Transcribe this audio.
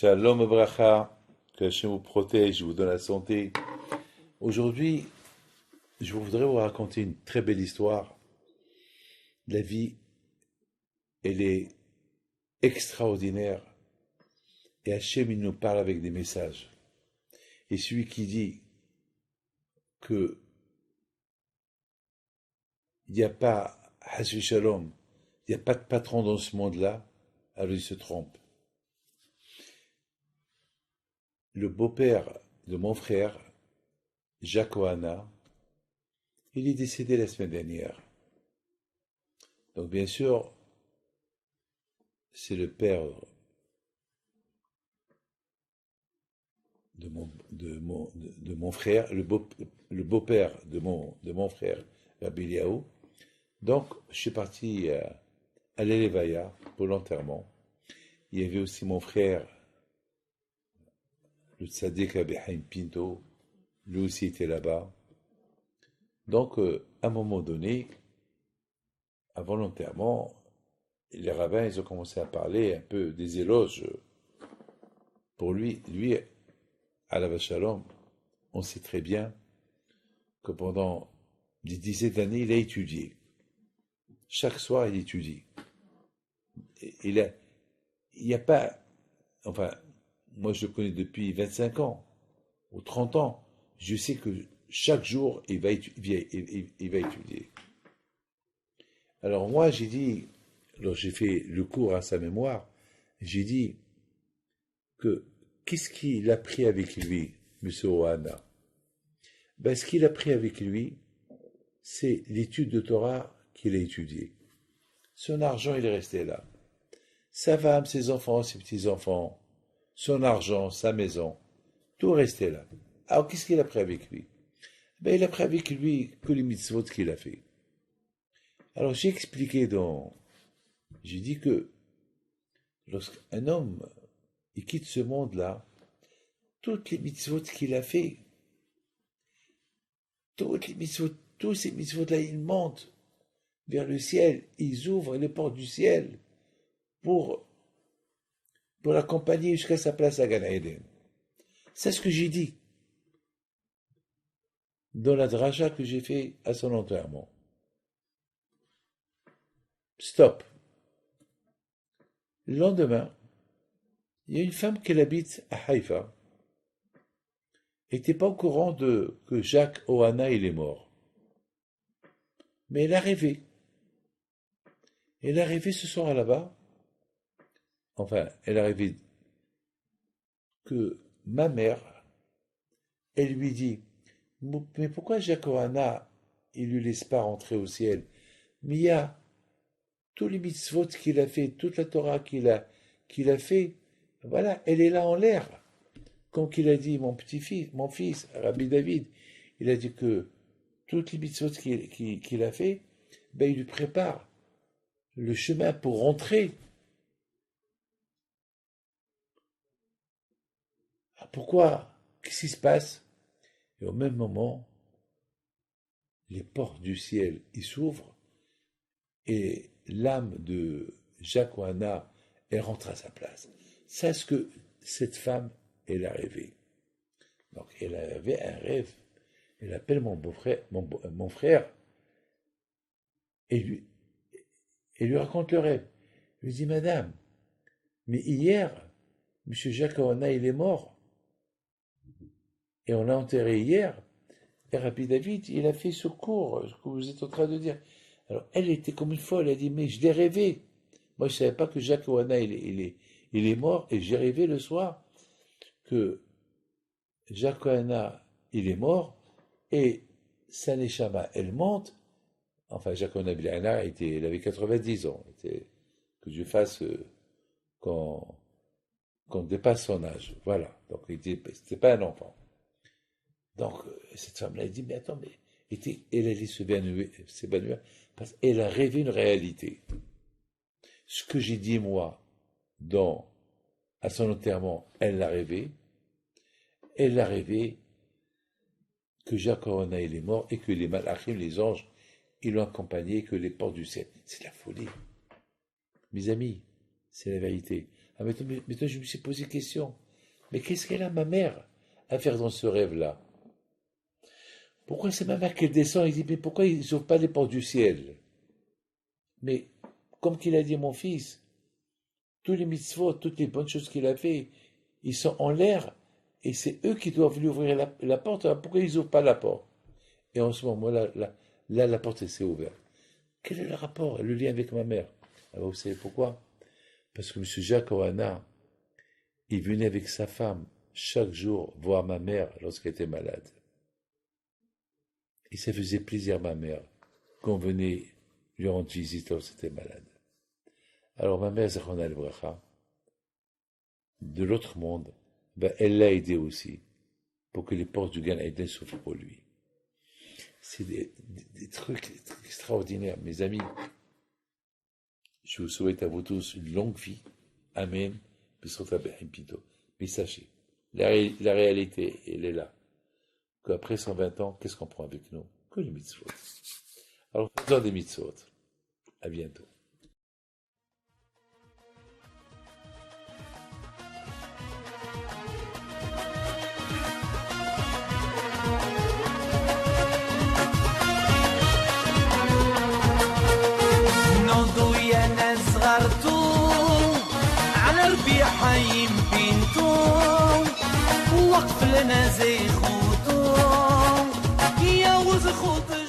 Shalom Abracha, que Hachem vous protège, vous donne la santé. Aujourd'hui, je voudrais vous raconter une très belle histoire. La vie, elle est extraordinaire. Et Hachem, il nous parle avec des messages. Et celui qui dit que il n'y a pas, Hashem Shalom, il n'y a pas de patron dans ce monde-là, alors il se trompe. Le beau-père de mon frère, Jacques Ohana, il est décédé la semaine dernière. Donc bien sûr, c'est le père de mon frère, le beau-père de mon frère, Rabbi Eliaou. Donc je suis parti à l'Elevaya pour l'enterrement. Il y avait aussi mon frère, le tzaddik Rabbi Haim Pinto, lui aussi était là-bas. Donc à un moment donné, avant l'enterrement, les rabbins ils ont commencé à parler un peu des éloges pour lui. Lui, Alav Shalom, on sait très bien que pendant des dizaines d'années, il a étudié. Chaque soir, il étudie. Il n'y a pas, enfin, moi je le connais depuis 25 ans ou 30 ans. Je sais que chaque jour, il va étudier. Alors moi, j'ai dit, alors j'ai fait le cours à sa mémoire, j'ai dit que qu'est-ce qu'il a pris avec lui, M. Ohana? Ben, ce qu'il a pris avec lui, c'est l'étude de Torah qu'il a étudiée. Son argent, il est resté là. Sa femme, ses enfants, ses petits-enfants, son argent, sa maison, tout restait là. Alors, qu'est-ce qu'il a pris avec lui? Ben, il a pris avec lui que les mitzvot qu'il a fait. Alors, j'ai expliqué j'ai dit que lorsqu'un homme, il quitte ce monde-là, toutes les mitzvot qu'il a fait, tous ces mitzvot-là, ils montent vers le ciel, ils ouvrent les portes du ciel pour l'accompagner jusqu'à sa place à Gan Eden. C'est ce que j'ai dit dans la dracha que j'ai fait à son enterrement. Stop. Le lendemain, il y a une femme qui habite à Haïfa. Elle n'était pas au courant que Jacques Ohana il est mort. Mais elle a rêvé. Elle a rêvé ce soir là-bas. Enfin, elle a rêvé que ma mère, elle lui dit, mais pourquoi Jacques Ohana, il lui laisse pas rentrer au ciel? Mais il y a tous les mitzvot qu'il a fait, toute la Torah qu'il a fait, voilà, elle est là en l'air. Comme qu'il a dit mon fils, Rabbi David, il a dit que toutes les mitzvot qu'il a fait, ben il lui prépare le chemin pour rentrer. Pourquoi? Qu'est-ce qui se passe? Et au même moment, les portes du ciel s'ouvrent et l'âme de Jacques Ohana, elle rentre à sa place. C'est ce que cette femme, elle a rêvé. Donc, elle avait un rêve. Elle appelle mon frère et lui raconte le rêve. Elle lui dit, Madame, mais hier, M. Jacques Ohana, il est mort. Et on l'a enterré hier. Et Rabbi David, il a fait ce cours, ce que vous êtes en train de dire. Alors, elle était comme une folle. Elle a dit, mais je l'ai rêvé. Moi, je ne savais pas que Jacques Ohana, il est mort. Et j'ai rêvé le soir que Jacques Ohana, il est mort. Et sa neshama, elle monte. Enfin, Jacques Ohana Bilana, il avait 90 ans. Que Dieu fasse qu'on dépasse son âge. Voilà. Donc, c'était pas un enfant. Donc, cette femme-là, elle dit, mais attends, mais elle allait s'évanouir parce qu'elle a rêvé une réalité. Ce que j'ai dit, moi, à son enterrement, elle l'a rêvé. Elle l'a rêvé que Jacques Ohana, il est mort et que les malachim, les anges, ils l'ont accompagné, que les portes du ciel. C'est la folie. Mes amis, c'est la vérité. Ah, maintenant, je me suis posé question. Mais qu'est-ce qu'elle a, ma mère, à faire dans ce rêve-là? Pourquoi c'est ma mère qui descend? Il dit, mais pourquoi ils n'ouvrent pas les portes du ciel? Mais, comme qu'il a dit mon fils, tous les mitzvot, toutes les bonnes choses qu'il a fait, ils sont en l'air, et c'est eux qui doivent lui ouvrir la porte. Alors pourquoi ils n'ouvrent pas la porte? Et en ce moment-là, la porte s'est ouverte. Quel est le rapport, le lien avec ma mère? Alors vous savez pourquoi? Parce que M. Jacques Ohana, il venait avec sa femme chaque jour voir ma mère lorsqu'elle était malade. Et ça faisait plaisir à ma mère qu'on venait lui rendre visite lorsqu'elle était malade. Alors ma mère, Zachona al-Bracha, de l'autre monde, ben, elle l'a aidé aussi pour que les portes du Gan Eden s'ouvrent pour lui. C'est des trucs extraordinaires, mes amis. Je vous souhaite à vous tous une longue vie. Amen. Mais sachez, la réalité, elle est là. Qu'après 120 ans, qu'est-ce qu'on prend avec nous? Que les mitzvot. Alors, faisons des mitzvot. À bientôt. نوضوا يا ناس صغرتوا على ربيع حايم بنتو وقف لنا زي خوتو يا وز خوتو